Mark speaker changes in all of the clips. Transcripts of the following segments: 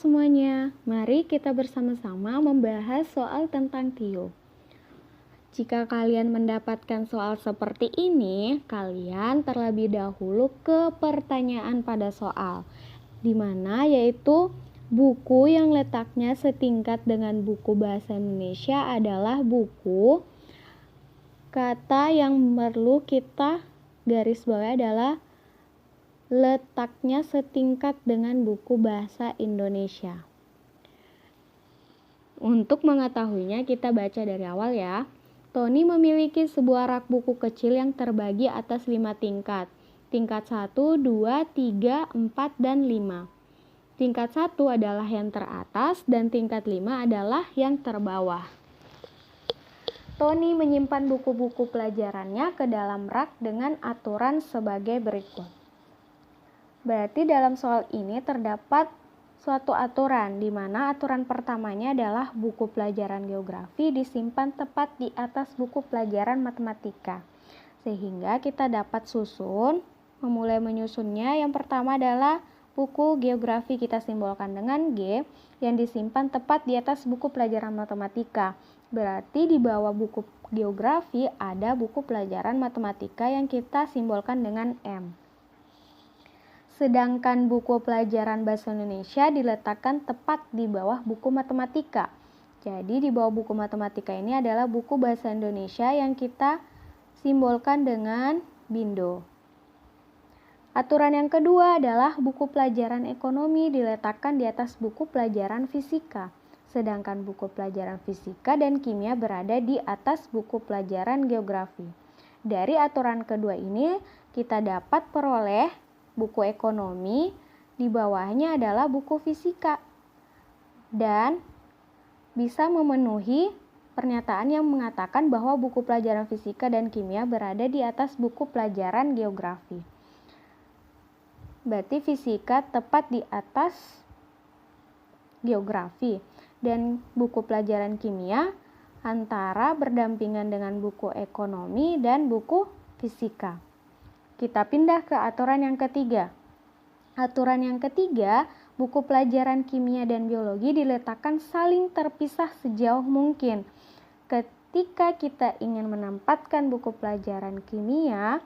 Speaker 1: semuanya, mari kita bersama-sama membahas soal tentang TIO. Jika kalian mendapatkan soal seperti ini, kalian terlebih dahulu ke pertanyaan pada soal, di mana yaitu buku yang letaknya setingkat dengan buku bahasa Indonesia adalah buku. Kata yang perlu kita garis bawahi adalah letaknya setingkat dengan buku bahasa Indonesia. Untuk mengetahuinya kita baca dari awal ya. Tony memiliki sebuah rak buku kecil yang terbagi atas 5 tingkat. Tingkat 1, 2, 3, 4, dan 5. Tingkat 1 adalah yang teratas dan tingkat 5 adalah yang terbawah. Tony menyimpan buku-buku pelajarannya ke dalam rak dengan aturan sebagai berikut. Berarti dalam soal ini terdapat suatu aturan, di mana aturan pertamanya adalah buku pelajaran geografi disimpan tepat di atas buku pelajaran matematika. Sehingga kita dapat memulai menyusunnya. Yang pertama adalah buku geografi kita simbolkan dengan G yang disimpan tepat di atas buku pelajaran matematika. Berarti di bawah buku geografi ada buku pelajaran matematika yang kita simbolkan dengan M. Sedangkan buku pelajaran bahasa Indonesia diletakkan tepat di bawah buku matematika. Jadi di bawah buku matematika ini adalah buku bahasa Indonesia yang kita simbolkan dengan bindo. Aturan yang kedua adalah buku pelajaran ekonomi diletakkan di atas buku pelajaran fisika. Sedangkan buku pelajaran fisika dan kimia berada di atas buku pelajaran geografi. Dari aturan kedua ini kita dapat peroleh buku ekonomi, di bawahnya adalah buku fisika, dan bisa memenuhi pernyataan yang mengatakan bahwa buku pelajaran fisika dan kimia berada di atas buku pelajaran geografi. Berarti fisika tepat di atas geografi, dan buku pelajaran kimia antara berdampingan dengan buku ekonomi dan buku fisika. Kita pindah ke aturan yang ketiga. Aturan yang ketiga, buku pelajaran kimia dan biologi diletakkan saling terpisah sejauh mungkin. Ketika kita ingin menempatkan buku pelajaran kimia,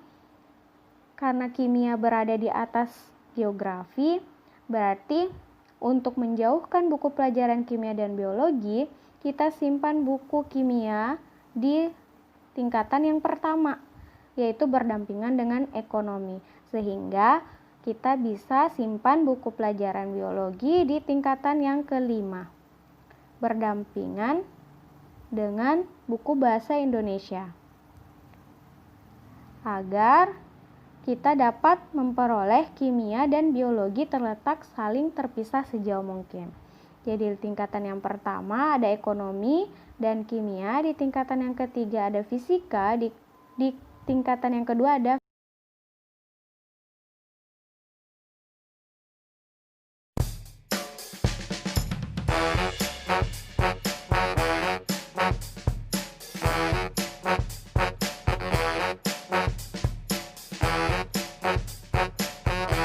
Speaker 1: karena kimia berada di atas geografi, berarti untuk menjauhkan buku pelajaran kimia dan biologi, kita simpan buku kimia di tingkatan yang pertama, yaitu berdampingan dengan ekonomi. Sehingga kita bisa simpan buku pelajaran biologi di tingkatan yang kelima, berdampingan dengan buku bahasa Indonesia. Agar kita dapat memperoleh kimia dan biologi terletak saling terpisah sejauh mungkin. Jadi di tingkatan yang pertama ada ekonomi dan kimia, di tingkatan yang ketiga ada fisika, di tingkatan yang kedua ada